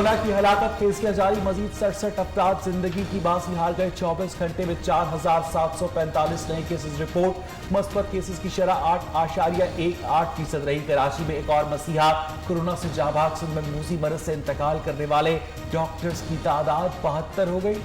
Corona की हलाकत fascia जारी, मजीद 67 अफराद जिंदगी की बाजी हार गए। 24 घंटे में 4745 नए केसेस रिपोर्ट। मुस्बत केसेस की शरह 8.18% रही। कराची में एक और मसीहा कोरोना से जाबाग। सिंध में मूसी मरज से इंतकाल करने वाले डॉक्टर्स की तादाद 72 हो गई।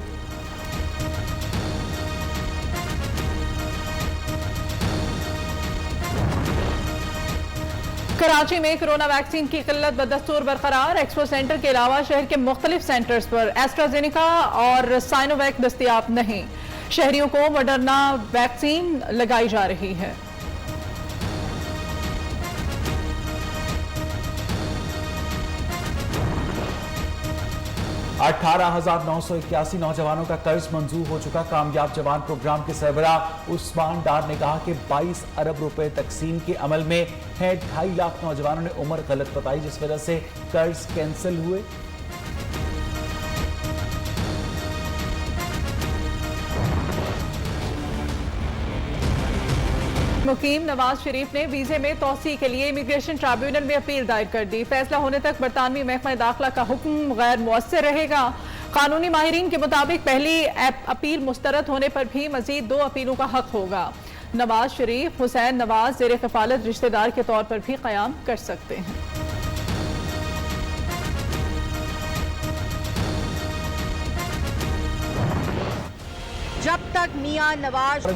कराची में कोरोना वैक्सीन की किल्लत बदस्तूर बरकरार। एक्सपो सेंटर के अलावा शहर के मुख्तलिफ सेंटर्स पर एस्ट्राजेनेका और साइनोवैक दस्तयाब नहीं। शहरियों को मॉडर्ना वैक्सीन लगाई जा रही है। 18,981 नौजवानों का कर्ज मंजूर हो चुका। कामयाब जवान प्रोग्राम के सरबराह उस्मान डार ने कहा कि 22 अरब रुपए तकसीम के अमल में है। 2.5 लाख नौजवानों ने उम्र गलत बताई, जिस वजह से कर्ज कैंसिल हुए। मुकीम नवाज शरीफ ने वीजे में तौसी के लिए इमिग्रेशन ट्रिब्यूनल में अपील दायर कर दी। फैसला होने तक बरतानवी महकमा दाखिला का हुक्म गैर मुअस्सर रहेगा। कानूनी माहिरीन के मुताबिक पहली अपील मुस्तरद होने पर भी मजीद 2 अपीलों का हक होगा। नवाज शरीफ हुसैन नवाज ज़ेर कफालत रिश्तेदार के तौर पर भी क़याम कर सकते हैं। जब तक मियां नवाज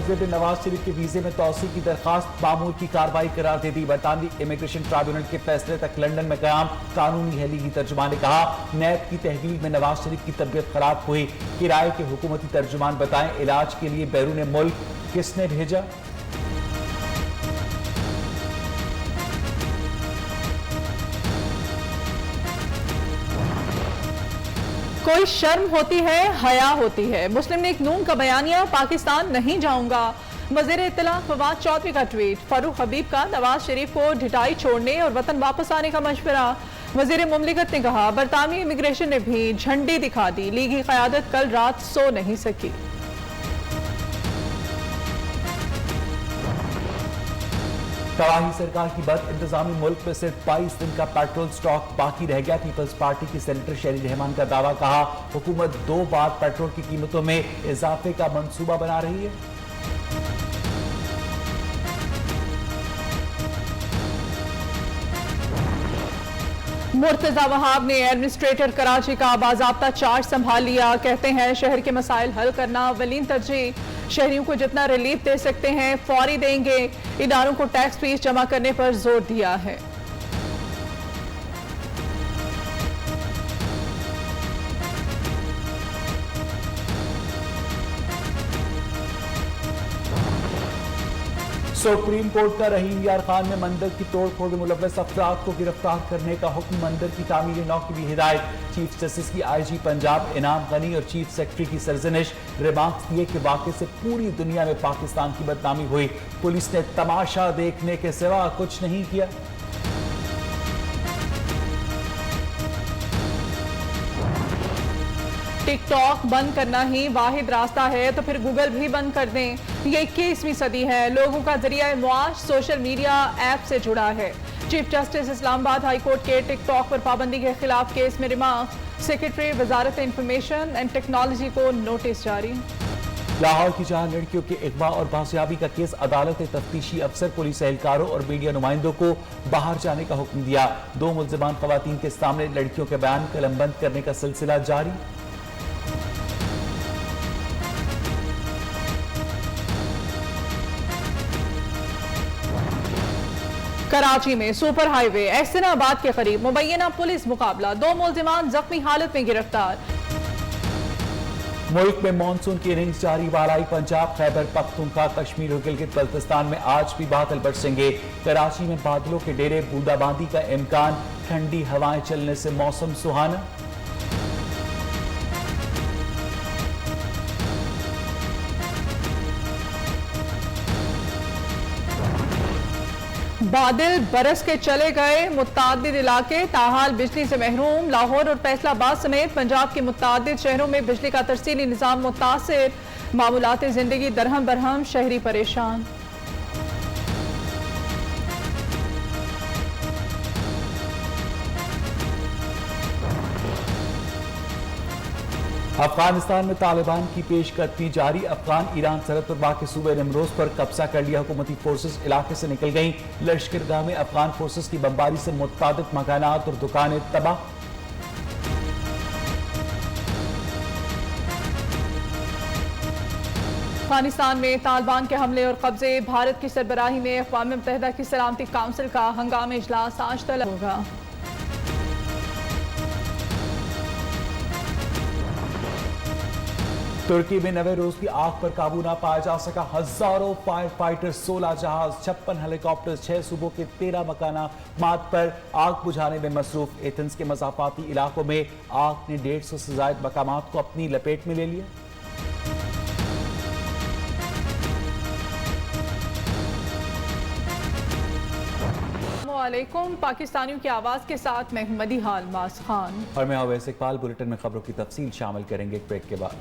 शरीफ के वीजे में तौसी की दरखास्त मामूल की कार्रवाई करार दे दी। बरतानवी इमिग्रेशन ट्रिब्यूनल के फैसले तक लंदन में कयाम। कानूनी अहली तर्जुमान ने कहा, नैब की तहकीक में नवाज शरीफ की तबीयत खराब हुई। किराए के हुकूमती तर्जुमान बताएं, इलाज के लिए बैरून मुल्क किसने भेजा। कोई शर्म होती है, हया होती है। मुस्लिम लीग नून का बयानिया, पाकिस्तान नहीं जाऊंगा। वज़ीर इत्तला फवाद चौधरी का ट्वीट। फारूक हबीब का नवाज शरीफ को ढिटाई छोड़ने और वतन वापस आने का मशवरा। वज़ीर मुमलिकत ने कहा, बरतानवी इमिग्रेशन ने भी झंडी दिखा दी। लीगी क़यादत कल रात सो नहीं सकी। तबाही सरकार की बद इंतजामी, मुल्क में सिर्फ 22 दिन का पेट्रोल स्टॉक बाकी रह गया। पीपल्स पार्टी की सेनेटर शहरी रहमान का दावा। कहा, हुकूमत 2 बार पेट्रोल की कीमतों में इजाफे का मंसूबा बना रही है। मुर्तजा वहाब ने एडमिनिस्ट्रेटर कराची का बाज़ाब्ता चार्ज संभाल लिया। कहते हैं, शहर के मसाइल हल करना अवलीन तरजीह। शहरियों को जितना रिलीफ दे सकते हैं फौरी देंगे। इदारों को टैक्स फीस जमा करने पर जोर दिया है। सुप्रीम कोर्ट का रहीम यार खान में मंदिर की तोड़फोड़ में मुलव्वस अफराद को गिरफ्तार करने का हुक्म। मंदिर की तामीर नौ की भी हिदायत। चीफ जस्टिस की IG पंजाब इनाम गनी और चीफ सेक्रेटरी की सरजनिश। रिमार्क्स दिए कि वाकई से पूरी दुनिया में पाकिस्तान की बदनामी हुई। पुलिस ने तमाशा देखने के सिवा कुछ नहीं किया। टिकटॉक बंद करना ही वाहिद रास्ता है तो फिर गूगल भी बंद कर दें। ये 21वीं सदी है। लोगों का जरिया मुआश सोशल मीडिया ऐप से जुड़ा है। Chief justice Islamabad high court के टिकटॉक पर पाबंदी के खिलाफ केस में remarks. Secretary Wazarat information and technology को नोटिस जारी। लाहौर की 4 लड़कियों के अगवा और बाजियाबी का केस। अदालत ने तफ्तीशी अफसर, पुलिस एहलकारों और मीडिया नुमाइंदों को बाहर जाने का हुक्म दिया। 2 मुल्जिमान खवातीन के सामने लड़कियों के बयान कलमबंद करने का सिलसिला जारी। कराची में सुपर हाईवे एहसनाबाद के करीब मुबैना पुलिस मुकाबला। 2 मुल्जिमान जख्मी हालत में गिरफ्तार। मुल्क में मानसून की इनिंग्स जारी। बालाई पंजाब, खैबर पख्तूनख्वा, कश्मीर और गिलगित बल्तिस्तान में आज भी बादल बरसेंगे। कराची में बादलों के डेरे, बूंदाबांदी का इम्कान। ठंडी हवाएं चलने से मौसम सुहाना। बादल बरस के चले गए मुत्तादिद इलाके, ताहाल बिजली से महरूम। लाहौर और फैसलाबाद समेत पंजाब के मुत्तादिद शहरों में बिजली का तरसीली निज़ाम मुतासिर। मामूलात जिंदगी दरहम बरहम, शहरी परेशान। अफगानिस्तान में तालिबान की पेशकदमी जारी। अफगान ईरान सरहद पर वाक़ सूबे निमरोज पर कब्जा कर लिया। हुकूमती फोर्सेस इलाके से निकल गई। लश्करगाह में अफगान फोर्सेस की बमबारी से मुतअद्दिद मकानात और दुकानें तबाह। अफगानिस्तान में तालिबान के हमले और कब्जे। भारत की सरबराही में अक़वाम मुत्तहिदा की सलामती काउंसिल का हंगामी इजलास आज तलब होगा। तुर्की में नवे रोज भी आग पर काबू ना पाया जा सका। हजारों फायर फाइटर, 16 जहाज, 56 हेलीकॉप्टर, 6 सूबों के 13 मकानात पर आग बुझाने में मसरूफ। एथेंस के मज़ाफ़ाती इलाकों में आग ने 150 से ज़ायद मकामात को अपनी लपेट में ले लिया। अस्सलामुअलैकुम, पाकिस्तानियों की आवाज़ के साथ मैं मदी हाल मास खान और मैं अवैस इकबाल। बुलेटिन में खबरों की तफसील शामिल करेंगे एक ब्रेक के बाद।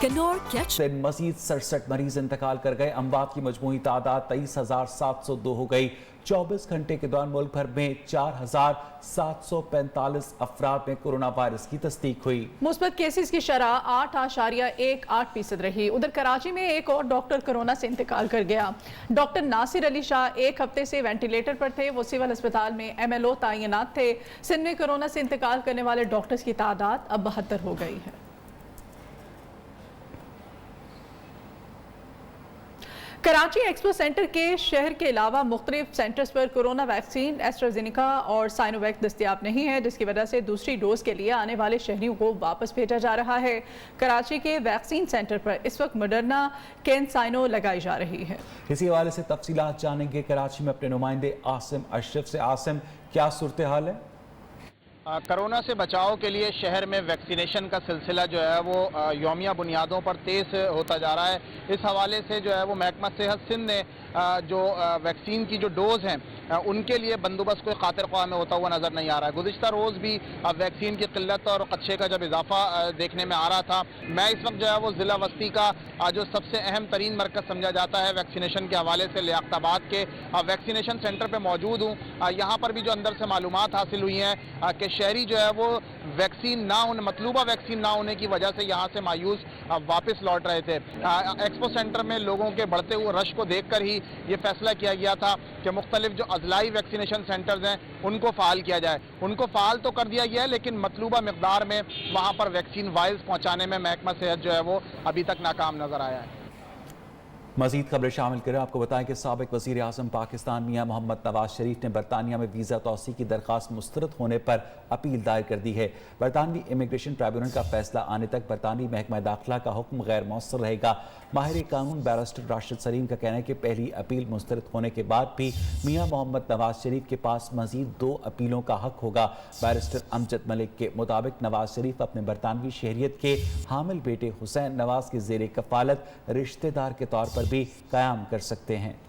मजीद 67 मरीज इंतकाल कर गए। अमवात की मजमूई तादाद 23,702 हो गई। 24 घंटे के दौरान मुल्क भर में 4,745 अफराद में कोरोना वायरस की तस्दीक हुई। मुस्बत केसेस की शरह 8.18% रही। उधर कराची में एक और डॉक्टर कोरोना से इंतकाल कर गया। डॉक्टर नासिर अली शाह 1 हफ्ते से वेंटिलेटर पर थे। वो सिविल अस्पताल में MLO तैनात थे। सिंध में कोरोना से इंतकाल करने वाले डॉक्टर्स की तादाद अब 72 हो गई है। कराची एक्सपो सेंटर के शहर के अलावा मुख्तलिफ सेंटर्स पर कोरोना वैक्सीन एस्ट्राजेनेका और साइनोवैक दस्तियाब नहीं है, जिसकी वजह से दूसरी डोज के लिए आने वाले शहरियों को वापस भेजा जा रहा है। कराची के वैक्सीन सेंटर पर इस वक्त मॉडर्ना कैनसाइनो लगाई जा रही है। इसी हवाले से तफसीलात जानेंगे कराची में अपने नुमाइंदे आसिम अशरफ से। आसिम, क्या सूरत हाल है? कोरोना से बचाव के लिए शहर में वैक्सीनेशन का सिलसिला जो है वो यौमिया बुनियादों पर तेज़ होता जा रहा है। इस हवाले से जो है वो महकमा सेहत सिंध ने जो वैक्सीन की जो डोज़ हैं उनके लिए बंदोबस्त कोई खातिर ख्वाह में होता हुआ नज़र नहीं आ रहा है। गुज़िश्ता रोज़ भी वैक्सीन की किल्लत और खदशे का जब इजाफा देखने में आ रहा था, मैं इस वक्त जो है वो ज़िला वस्ती का जो सबसे अहम तरीन मरकज़ समझा जाता है वैक्सीनेशन के हवाले से लियाकताबाद के वैक्सीनेशन सेंटर पर मौजूद हूँ। यहाँ पर भी जो अंदर से मालूमात हासिल हुई हैं कि शहरी जो है वो वैक्सीन ना होने, मतलूबा वैक्सीन ना होने की वजह से यहाँ से मायूस वापस लौट रहे थे। एक्सपो सेंटर में लोगों के बढ़ते हुए रश को देखकर ही ये फैसला किया गया था कि मुख्तलिफ जो अजलाई वैक्सीनेशन सेंटर्स हैं उनको फ़ाल किया जाए। उनको फ़ाल तो कर दिया गया है, लेकिन मतलूबा मकदार में वहाँ पर वैक्सीन वाइल्स पहुँचाने में महकमा सेहत जो है वो अभी तक नाकाम नज़र आया है। मजीद खबरें शामिल करें। आपको बताएं कि साबिक वज़ीर आज़म पाकिस्तान मियां मोहम्मद नवाज शरीफ ने बरतानिया में वीज़ा तौसी की दरख्वास्त मुस्तरद होने पर अपील दायर कर दी है। बरतानवी इमिग्रेशन ट्राइब्यूनल का फैसला आने तक बरतानवी महकमा दाखिला का हुक्म गैर मौसर रहेगा। माहिर कानून बैरिस्टर राशिद सलीम का कहना है कि पहली अपील मुस्तरद होने के बाद भी मियां मोहम्मद नवाज शरीफ के पास मजीद 2 अपीलों का हक होगा। बैरिस्टर अमजद मलिक के मुताबिक नवाज शरीफ अपने बरतानवी शहरियत के हामिल बेटे हुसैन नवाज के ज़ेरे कफालत रिश्तेदार के तौर पर भी क़याम कर सकते हैं।